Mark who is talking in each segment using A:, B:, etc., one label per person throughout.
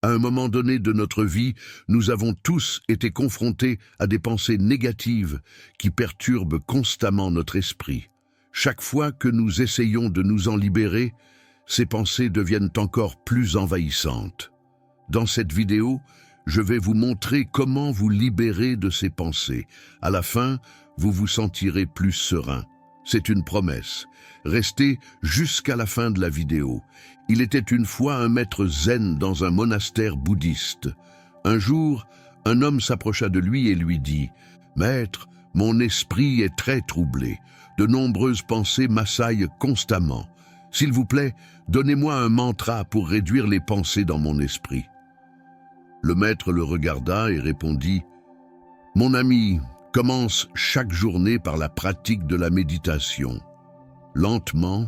A: À un moment donné de notre vie, nous avons tous été confrontés à des pensées négatives qui perturbent constamment notre esprit. Chaque fois que nous essayons de nous en libérer, ces pensées deviennent encore plus envahissantes. Dans cette vidéo, je vais vous montrer comment vous libérer de ces pensées. À la fin, vous vous sentirez plus serein. C'est une promesse. Restez jusqu'à la fin de la vidéo. Il était une fois un maître zen dans un monastère bouddhiste. Un jour, un homme s'approcha de lui et lui dit « Maître, mon esprit est très troublé. De nombreuses pensées m'assaillent constamment. S'il vous plaît, donnez-moi un mantra pour réduire les pensées dans mon esprit. » Le maître le regarda et répondit « Mon ami, commence chaque journée par la pratique de la méditation. Lentement,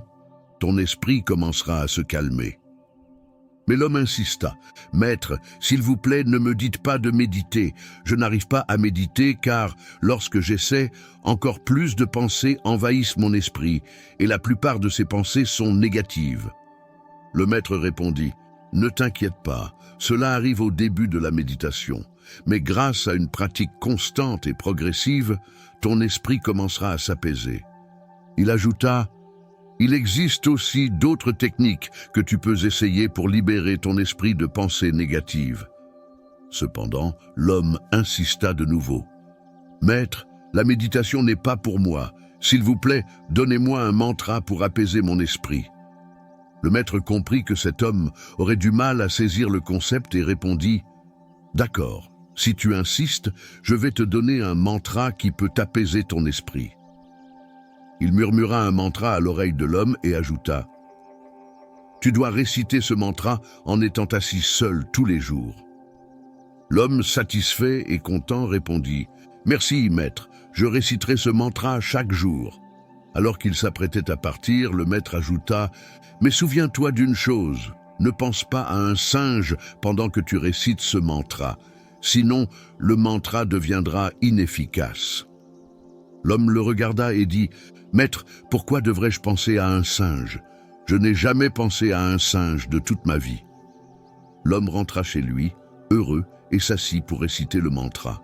A: ton esprit commencera à se calmer. » Mais l'homme insista. « Maître, s'il vous plaît, ne me dites pas de méditer. Je n'arrive pas à méditer car, lorsque j'essaie, encore plus de pensées envahissent mon esprit et la plupart de ces pensées sont négatives. » Le maître répondit « Ne t'inquiète pas, cela arrive au début de la méditation. Mais grâce à une pratique constante et progressive, ton esprit commencera à s'apaiser. » Il ajouta « Il existe aussi d'autres techniques que tu peux essayer pour libérer ton esprit de pensées négatives. » Cependant, l'homme insista de nouveau. « Maître, la méditation n'est pas pour moi. S'il vous plaît, donnez-moi un mantra pour apaiser mon esprit. » Le maître comprit que cet homme aurait du mal à saisir le concept et répondit « D'accord, si tu insistes, je vais te donner un mantra qui peut apaiser ton esprit. » Il murmura un mantra à l'oreille de l'homme et ajouta « Tu dois réciter ce mantra en étant assis seul tous les jours. » L'homme, satisfait et content, répondit « Merci, maître, je réciterai ce mantra chaque jour. » Alors qu'il s'apprêtait à partir, le maître ajouta « Mais souviens-toi d'une chose, ne pense pas à un singe pendant que tu récites ce mantra, sinon le mantra deviendra inefficace. » L'homme le regarda et dit « Maître, pourquoi devrais-je penser à un singe? Je n'ai jamais pensé à un singe de toute ma vie. » L'homme rentra chez lui, heureux, et s'assit pour réciter le mantra.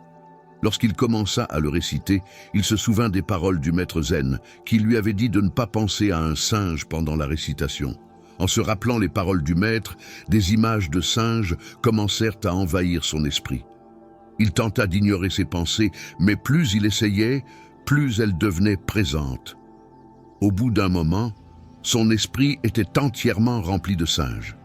A: Lorsqu'il commença à le réciter, il se souvint des paroles du maître zen, qui lui avait dit de ne pas penser à un singe pendant la récitation. En se rappelant les paroles du maître, des images de singes commencèrent à envahir son esprit. Il tenta d'ignorer ses pensées, mais plus il essayait, plus elles devenaient présentes. Au bout d'un moment, son esprit était entièrement rempli de singes.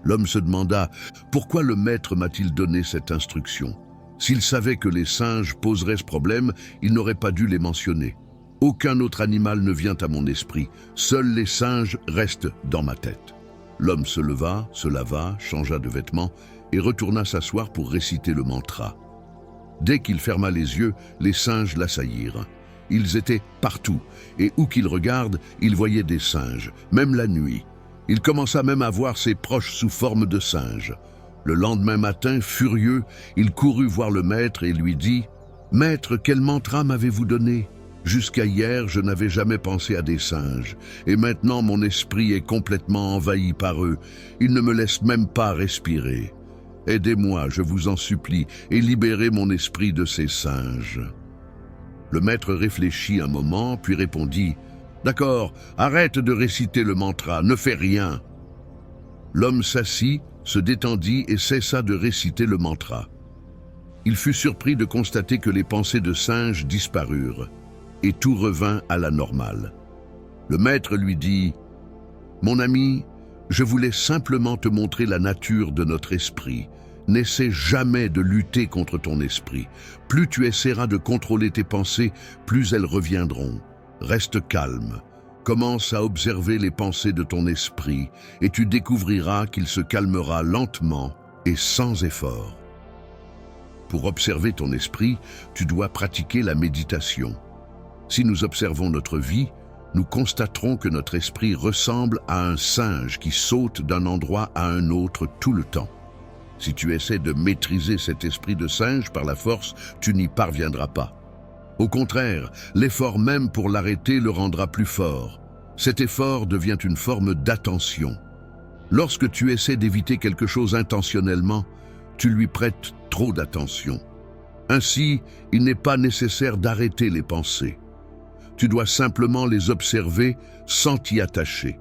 A: L'homme se demanda « Pourquoi le maître m'a-t-il donné cette instruction ? S'il savait que les singes poseraient ce problème, il n'aurait pas dû les mentionner. Aucun autre animal ne vient à mon esprit, seuls les singes restent dans ma tête. » L'homme se leva, se lava, changea de vêtements et retourna s'asseoir pour réciter le mantra. Dès qu'il ferma les yeux, les singes l'assaillirent. Ils étaient partout, et où qu'il regarde, il voyait des singes, même la nuit. Il commença même à voir ses proches sous forme de singes. Le lendemain matin, furieux, il courut voir le maître et lui dit « Maître, quel mantra m'avez-vous donné ? Jusqu'à hier, je n'avais jamais pensé à des singes, et maintenant mon esprit est complètement envahi par eux. Ils ne me laissent même pas respirer. Aidez-moi, je vous en supplie, et libérez mon esprit de ces singes. » Le maître réfléchit un moment, puis répondit « D'accord, arrête de réciter le mantra, ne fais rien. » L'homme s'assit, se détendit et cessa de réciter le mantra. Il fut surpris de constater que les pensées de singe disparurent, et tout revint à la normale. Le maître lui dit « Mon ami, je voulais simplement te montrer la nature de notre esprit. N'essaie jamais de lutter contre ton esprit. Plus tu essaieras de contrôler tes pensées, plus elles reviendront. Reste calme. Commence à observer les pensées de ton esprit et tu découvriras qu'il se calmera lentement et sans effort. Pour observer ton esprit, tu dois pratiquer la méditation. Si nous observons notre vie, nous constaterons que notre esprit ressemble à un singe qui saute d'un endroit à un autre tout le temps. Si tu essaies de maîtriser cet esprit de singe par la force, tu n'y parviendras pas. Au contraire, l'effort même pour l'arrêter le rendra plus fort. Cet effort devient une forme d'attention. Lorsque tu essaies d'éviter quelque chose intentionnellement, tu lui prêtes trop d'attention. Ainsi, il n'est pas nécessaire d'arrêter les pensées. Tu dois simplement les observer sans t'y attacher.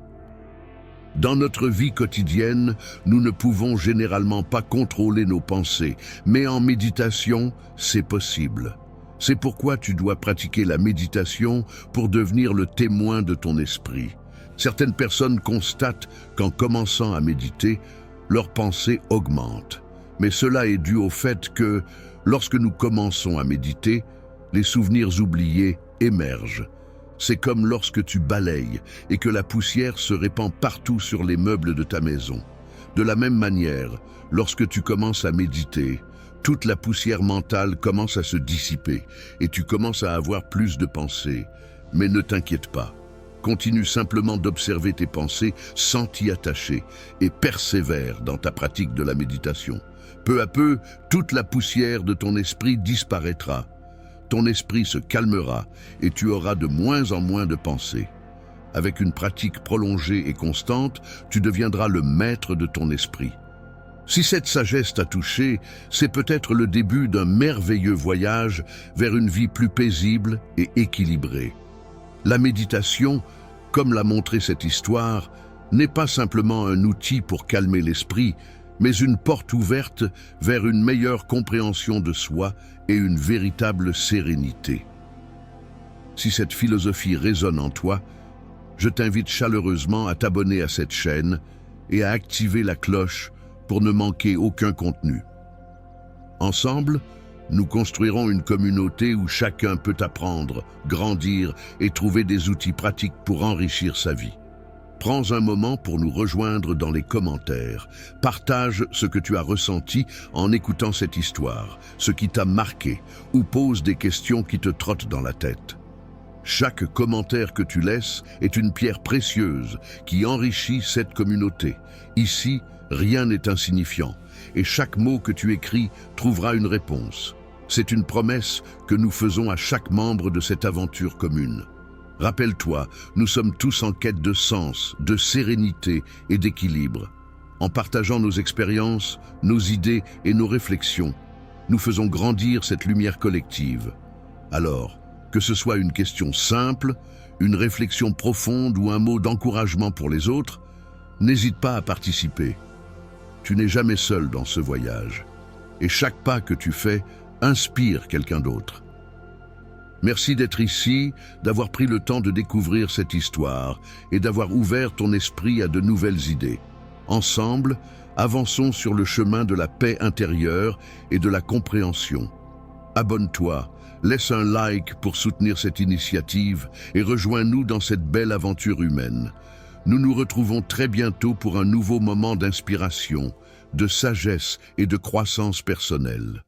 A: Dans notre vie quotidienne, nous ne pouvons généralement pas contrôler nos pensées, mais en méditation, c'est possible. C'est pourquoi tu dois pratiquer la méditation pour devenir le témoin de ton esprit. Certaines personnes constatent qu'en commençant à méditer, leurs pensées augmentent. Mais cela est dû au fait que, lorsque nous commençons à méditer, les souvenirs oubliés émergent. C'est comme lorsque tu balayes et que la poussière se répand partout sur les meubles de ta maison. De la même manière, lorsque tu commences à méditer, toute la poussière mentale commence à se dissiper et tu commences à avoir plus de pensées. Mais ne t'inquiète pas. Continue simplement d'observer tes pensées sans t'y attacher et persévère dans ta pratique de la méditation. Peu à peu, toute la poussière de ton esprit disparaîtra. Ton esprit se calmera et tu auras de moins en moins de pensées. Avec une pratique prolongée et constante, tu deviendras le maître de ton esprit. Si cette sagesse t'a touché, c'est peut-être le début d'un merveilleux voyage vers une vie plus paisible et équilibrée. La méditation, comme l'a montré cette histoire, n'est pas simplement un outil pour calmer l'esprit, mais une porte ouverte vers une meilleure compréhension de soi et une véritable sérénité. Si cette philosophie résonne en toi, je t'invite chaleureusement à t'abonner à cette chaîne et à activer la cloche pour ne manquer aucun contenu. Ensemble, nous construirons une communauté où chacun peut apprendre, grandir et trouver des outils pratiques pour enrichir sa vie. Prends un moment pour nous rejoindre dans les commentaires. Partage ce que tu as ressenti en écoutant cette histoire, ce qui t'a marqué, ou pose des questions qui te trottent dans la tête. Chaque commentaire que tu laisses est une pierre précieuse qui enrichit cette communauté. Ici, rien n'est insignifiant, et chaque mot que tu écris trouvera une réponse. C'est une promesse que nous faisons à chaque membre de cette aventure commune. Rappelle-toi, nous sommes tous en quête de sens, de sérénité et d'équilibre. En partageant nos expériences, nos idées et nos réflexions, nous faisons grandir cette lumière collective. Alors, que ce soit une question simple, une réflexion profonde ou un mot d'encouragement pour les autres, n'hésite pas à participer. Tu n'es jamais seul dans ce voyage. Et chaque pas que tu fais inspire quelqu'un d'autre. Merci d'être ici, d'avoir pris le temps de découvrir cette histoire et d'avoir ouvert ton esprit à de nouvelles idées. Ensemble, avançons sur le chemin de la paix intérieure et de la compréhension. Abonne-toi, laisse un like pour soutenir cette initiative et rejoins-nous dans cette belle aventure humaine. Nous nous retrouvons très bientôt pour un nouveau moment d'inspiration, de sagesse et de croissance personnelle.